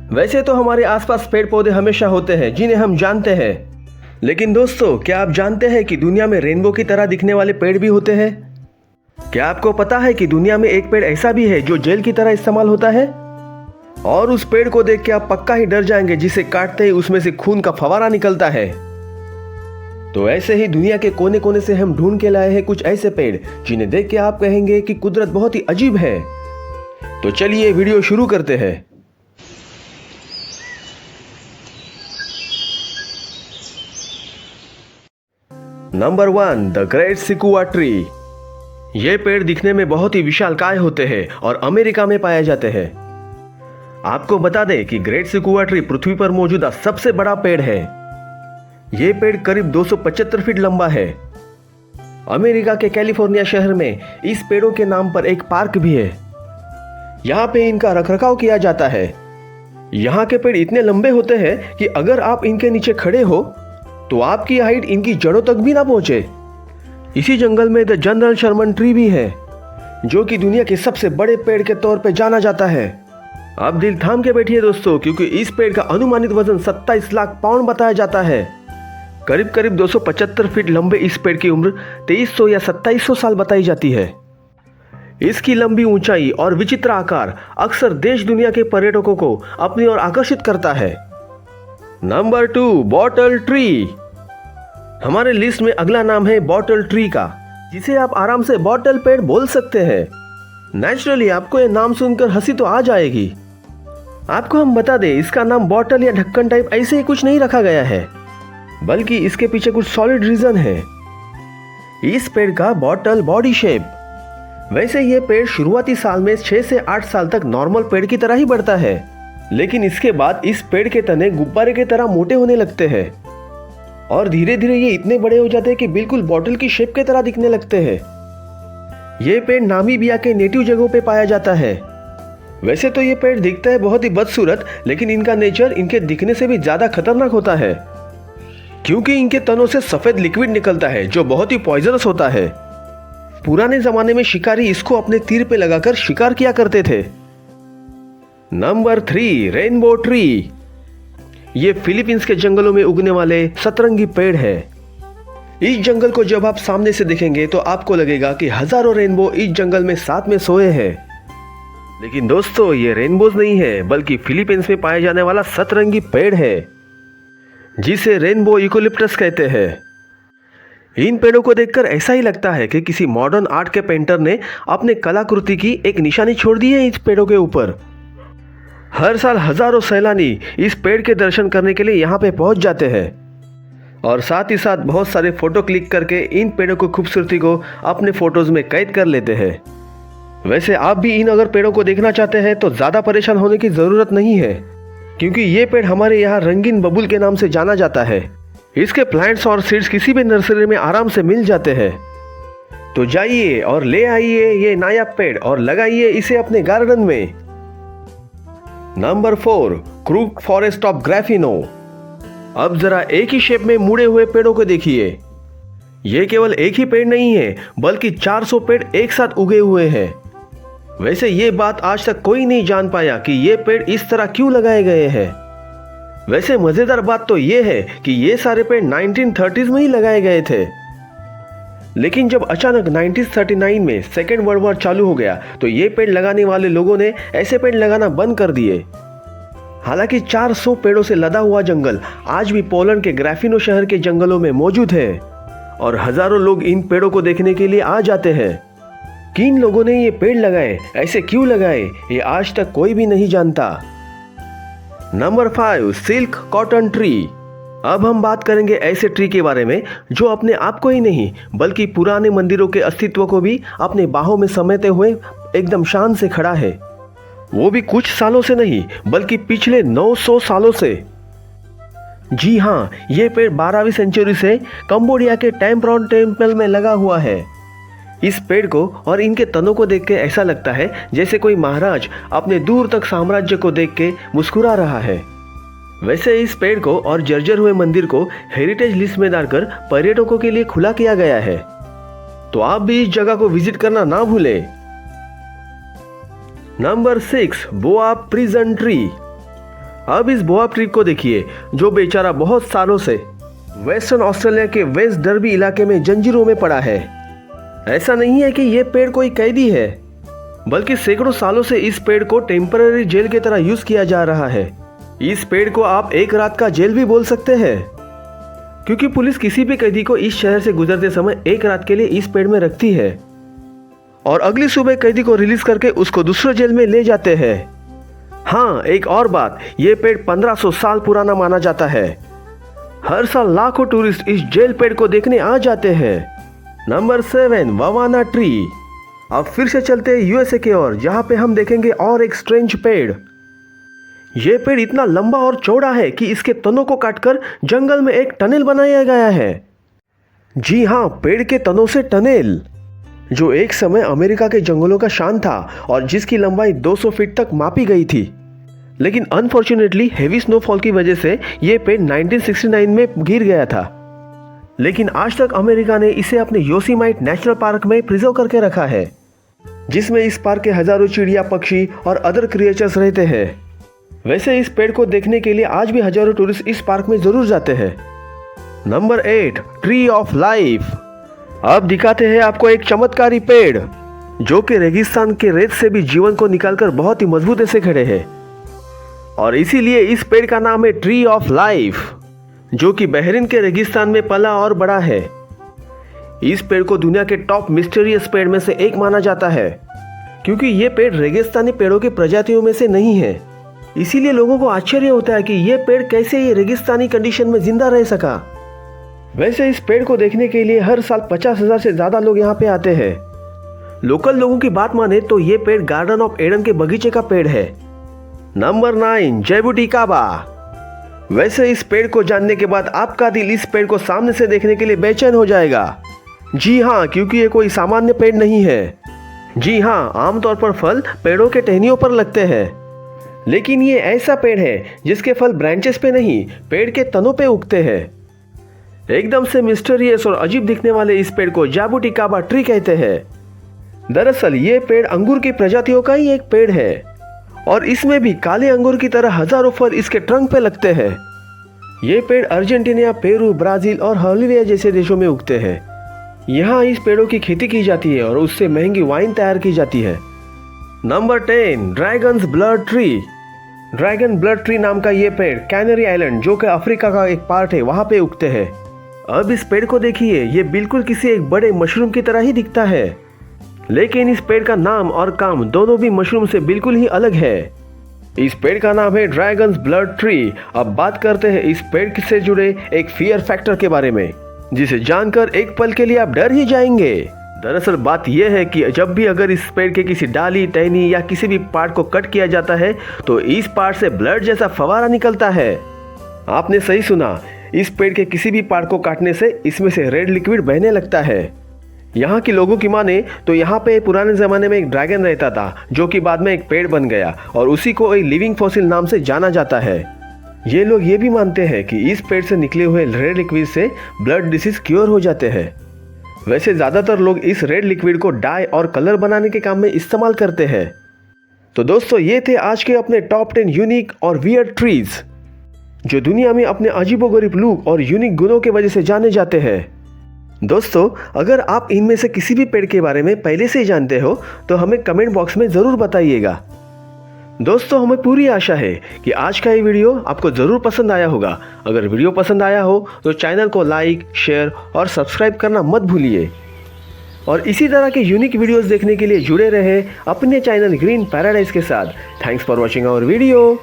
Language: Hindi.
वैसे तो हमारे आसपास पेड़ पौधे हमेशा होते हैं जिन्हें हम जानते हैं, लेकिन दोस्तों क्या आप जानते हैं कि दुनिया में रेनबो की तरह दिखने वाले पेड़ भी होते हैं? क्या आपको पता है कि दुनिया में एक पेड़ ऐसा भी है जो जेल की तरह इस्तेमाल होता है? और उस पेड़ को देख के आप पक्का ही डर जाएंगे, जिसे काटते ही उसमें से खून का फवारा निकलता है। तो ऐसे ही दुनिया के कोने कोने से हम ढूंढ के लाए हैं कुछ ऐसे पेड़ जिन्हें देख के आप कहेंगे कि कुदरत बहुत ही अजीब है। तो चलिए वीडियो शुरू करते हैं। Number 1, the great sequoia tree. ये पेड़ दिखने में बहुत ही विशालकाय होते हैं और अमेरिका में पाए जाते हैं। आपको बता दें कि ग्रेट सिकुआ ट्री पृथ्वी पर मौजूदा सबसे बड़ा पेड़ है। ये पेड़ करीब 275 फीट लंबा है। अमेरिका के कैलिफोर्निया शहर में इस पेड़ों के नाम पर एक पार्क भी है। यहाँ पे इनका रखरखाव किया जाता है। यहाँ के पेड़ इतने लंबे होते हैं कि अगर आप इनके नीचे खड़े हो तो आपकी हाइट इनकी जड़ों तक भी ना पहुंचे। इसी जंगल में द जनरल शर्मन ट्री भी है, जो कि दुनिया के सबसे बड़े पेड़ के तौर पे जाना जाता है। अब दिल थाम के बैठिए दोस्तों, क्योंकि इस पेड़ का अनुमानित वजन 27 लाख पाउंड बताया जाता है। करीब करीब 275 फीट लंबे इस पेड़ की उम्र 2300 या 2700 साल बताई जाती है। इसकी लंबी ऊंचाई और विचित्र आकार अक्सर देश दुनिया के पर्यटकों को अपनी ओर आकर्षित करता है। Number 2, bottle tree. हमारे लिस्ट में अगला नाम है बॉटल ट्री का, जिसे आप आराम से बॉटल पेड़ बोल सकते हैं। नेचुरली आपको यह नाम सुनकर हंसी तो आ जाएगी। आपको हम बता दें, इसका नाम बॉटल या ढक्कन टाइप ऐसे ही कुछ नहीं रखा गया है, बल्कि इसके पीछे कुछ सॉलिड रीजन है। इस पेड़ का बॉटल बॉडी शेप। वैसे ये पेड़ शुरुआती साल में 6 से 8 साल तक नॉर्मल पेड़ की तरह ही बढ़ता है, लेकिन इसके बाद इस पेड़ के तने गुब्बारे की तरह मोटे होने लगते हैं और धीरे धीरे ये इतने बड़े हो जाते हैं कि बिल्कुल बॉटल की शेप की तरह दिखने लगते हैं। ये पेड़ नामीबिया के नेटिव जगहों पे पाया जाता है। वैसे तो ये पेड़ दिखता है बहुत ही बदसूरत, लेकिन इनका नेचर इनके दिखने से भी ज्यादा खतरनाक होता है, क्योंकि इनके तनों से सफेद लिक्विड निकलता है जो बहुत ही पॉइजनस होता है। पुराने जमाने में शिकारी इसको अपने तीर पे लगाकर शिकार किया करते थे। Number 3, rainbow tree. ये फिलीपींस के जंगलों में उगने वाले सतरंगी पेड़ है। इस जंगल को जब आप सामने से देखेंगे तो आपको लगेगा कि हजारों रेनबो इस जंगल में साथ में सोए हैं, लेकिन दोस्तों ये रेनबोज नहीं है, बल्कि फिलीपींस में पाए जाने वाला सतरंगी पेड़ है, जिसे रेनबो यूकेलिप्टस कहते हैं। इन पेड़ों को देखकर ऐसा ही लगता है कि किसी मॉडर्न आर्ट के पेंटर ने अपने कलाकृति की एक निशानी छोड़ दी है इस पेड़ों के ऊपर। हर साल हजारों सैलानी इस पेड़ के दर्शन करने के लिए यहाँ पे पहुंच जाते हैं और साथ ही साथ बहुत सारे फोटो क्लिक करके इन पेड़ों की खूबसूरती को अपने फोटोज में कैद कर लेते हैं। वैसे आप भी इन अगर पेड़ों को देखना चाहते हैं तो ज़्यादा परेशान होने की ज़रूरत नहीं है, क्योंकि ये पेड़ हमारे यहाँ रंगीन बबूल के नाम से जाना जाता है। इसके प्लांट्स और सीड्स किसी भी नर्सरी में आराम से मिल जाते हैं। तो जाइए और ले आइए ये नायाब पेड़ और लगाइए इसे अपने गार्डन में। Number 4, crooked forest of Gryfino. अब जरा एक ही शेप में मुड़े हुए पेड़ों को देखिए। ये केवल एक ही पेड़ नहीं है, बल्कि 400 पेड़ एक साथ उगे हुए हैं। वैसे ये बात आज तक कोई नहीं जान पाया कि ये पेड़ इस तरह क्यों लगाए गए हैं। वैसे मजेदार बात तो ये है कि ये सारे पेड़ 1930s में ही लगाए गए थे, लेकिन जब अचानक 1939 में सेकेंड वर्ल्ड वॉर चालू हो गया तो ये पेड़ लगाने वाले लोगों ने ऐसे पेड़ लगाना बंद कर दिए। हालांकि 400 पेड़ों से लदा हुआ जंगल आज भी पोलैंड के ग्राफिनो शहर के जंगलों में मौजूद है और हजारों लोग इन पेड़ों को देखने के लिए आ जाते हैं। किन लोगों ने ये पेड़ लगाए, ऐसे क्यों लगाए, ये आज तक कोई भी नहीं जानता। Number 5, silk cotton tree. अब हम बात करेंगे ऐसे ट्री के बारे में जो अपने आप को ही नहीं, बल्कि पुराने मंदिरों के अस्तित्व को भी अपने बाहों में समेटे हुए एकदम शान से खड़ा है। वो भी कुछ सालों से नहीं, बल्कि पिछले 900 सालों से। जी हाँ, ये पेड़ 12वीं सेंचुरी से कंबोडिया के टेम्परॉन टेम्पल में लगा हुआ है। इस पेड़ को और इनके तनों को देख के ऐसा लगता है जैसे कोई महाराज अपने दूर तक साम्राज्य को देख के मुस्कुरा रहा है। वैसे इस पेड़ को और जर्जर हुए मंदिर को हेरिटेज लिस्ट में डालकर पर्यटकों के लिए खुला किया गया है, तो आप भी इस जगह को विजिट करना ना भूलें। नंबर 6, बोआ प्रिजन ट्री। अब इस बोआ ट्री को देखिए, जो बेचारा बहुत सालों से वेस्टर्न ऑस्ट्रेलिया के वेस्ट डर्बी इलाके में जंजीरों में पड़ा है। ऐसा नहीं है कि यह पेड़ कोई कैदी है, बल्कि सैकड़ों सालों से इस पेड़ को टेम्पररी जेल की तरह यूज किया जा रहा है। इस पेड़ को आप एक रात का जेल भी बोल सकते हैं, क्योंकि पुलिस किसी भी कैदी को इस शहर से गुजरते समय एक रात के लिए इस पेड़ में रखती है और अगली सुबह कैदी को रिलीज करके उसको दूसरे जेल में ले जाते हैं। हाँ, एक और बात, ये पेड़ 1500 साल पुराना माना जाता है। हर साल लाखों टूरिस्ट इस जेल पेड़ को देखने आ जाते हैं। Number 7, Wawona tree. अब फिर से चलते हैं यूएसए की ओर, जहां पे हम देखेंगे और एक स्ट्रेंज पेड़। यह पेड़ इतना लंबा और चौड़ा है कि इसके तनों को काटकर जंगल में एक टनल बनाया गया है। जी हाँ, पेड़ के तनों से टनल, जो एक समय अमेरिका के जंगलों का शान था और जिसकी लंबाई 200 फीट तक मापी गई थी। लेकिन अनफॉर्चुनेटली हेवी स्नोफॉल की वजह से यह पेड़ 1969 में गिर गया था। लेकिन आज तक अमेरिका ने इसे अपने योसेमाइट नेशनल पार्क में प्रिजर्व करके रखा है, जिसमें इस पार्क के हजारों चिड़िया, पक्षी और अदर क्रिएचर्स रहते हैं। वैसे इस पेड़ को देखने के लिए आज भी हजारों टूरिस्ट इस पार्क में जरूर जाते हैं। Number 8, tree of life. अब दिखाते हैं आपको एक चमत्कारी पेड़, जो कि रेगिस्तान के रेत से भी जीवन को निकालकर बहुत ही मजबूती से खड़े हैं, और इसीलिए इस पेड़ का नाम है ट्री ऑफ लाइफ, जो कि बहरीन के रेगिस्तान में पला और बड़ा है। इस पेड़ को दुनिया के टॉप मिस्टीरियस पेड़ में से एक माना जाता है, क्योंकि ये पेड़ रेगिस्तानी पेड़ों की प्रजातियों में से नहीं है। इसीलिए लोगों को आश्चर्य होता है कि ये पेड़ कैसे ये रेगिस्तानी कंडीशन में जिंदा रह सका। वैसे इस पेड़ को देखने के लिए हर साल 50,000 से ज्यादा लोग यहाँ पे आते हैं। लोकल लोगों की बात माने तो ये पेड़ गार्डन ऑफ एडन के बगीचे का पेड़ है। नंबर 9, जैबुटिकाबा। वैसे इस पेड़ को जानने के बाद आपका दिल इस पेड़ को सामने से देखने के लिए बेचैन हो जाएगा। जी हाँ, क्योंकि ये कोई सामान्य पेड़ नहीं है। जी हाँ, आमतौर पर फल पेड़ों के टहनियों पर लगते हैं, लेकिन ये ऐसा पेड़ है जिसके फल ब्रांचेस पे नहीं, पेड़ के तनों पे उगते हैं। एकदम से मिस्टीरियस और अजीब दिखने वाले इस पेड़ को जैबुटिकाबा ट्री कहते हैं। दरअसल ये पेड़ अंगूर की प्रजातियों का ही एक पेड़ है, और इसमें भी काले अंगूर की तरह हजारों फल इसके ट्रंक पे लगते हैं। ये पेड़ अर्जेंटीना, पेरू, ब्राजील और बोलिविया जैसे देशों में उगते हैं। यहाँ इस पेड़ों की खेती की जाती है और उससे महंगी वाइन तैयार की जाती है। Number 10, dragons blood tree. Dragon blood tree नाम का ये पेड़ कैनरी आइलैंड, जो कि अफ्रीका का एक पार्ट है, वहाँ पे उगते हैं। अब इस पेड़ को देखिए, ये बिल्कुल किसी एक बड़े मशरूम की तरह ही दिखता है, लेकिन इस पेड़ का नाम और काम दोनों भी मशरूम से बिल्कुल ही अलग है। इस पेड़ का नाम है ड्रैगन्स ब्लड ट्री। अब बात करते हैं इस पेड़ से जुड़े एक फियर फैक्टर के बारे में, जिसे जानकर एक पल के लिए आप डर ही जाएंगे। दरअसल बात यह है कि जब भी अगर इस पेड़ के किसी डाली, टहनी या किसी भी पार्ट को कट किया जाता है तो इस पार्ट से ब्लड जैसा फवारा निकलता है। आपने सही सुना, इस पेड़ के किसी भी पार्ट को काटने से इसमें से रेड लिक्विड बहने लगता है। यहाँ के लोगों की माने तो यहाँ पे पुराने ज़माने में एक ड्रैगन रहता था, जो कि बाद में एक पेड़ बन गया और उसी को एक लिविंग फॉसिल नाम से जाना जाता है। ये लोग ये भी मानते हैं कि इस पेड़ से निकले हुए रेड लिक्विड से ब्लड डिसीज क्योर हो जाते हैं। वैसे ज़्यादातर लोग इस रेड लिक्विड को डाई और कलर बनाने के काम में इस्तेमाल करते हैं। तो दोस्तों, ये थे आज के अपने टॉप 10 यूनिक और वियर्ड ट्रीज, जो दुनिया में अपने अजीबोगरीब लुक और यूनिक गुणों की वजह से जाने जाते हैं। दोस्तों, अगर आप इनमें से किसी भी पेड़ के बारे में पहले से ही जानते हो तो हमें कमेंट बॉक्स में ज़रूर बताइएगा। दोस्तों, हमें पूरी आशा है कि आज का ये वीडियो आपको ज़रूर पसंद आया होगा। अगर वीडियो पसंद आया हो तो चैनल को लाइक, शेयर और सब्सक्राइब करना मत भूलिए, और इसी तरह के यूनिक वीडियोस देखने के लिए जुड़े रहे अपने चैनल ग्रीन पैराडाइज के साथ। Thanks for watching our video.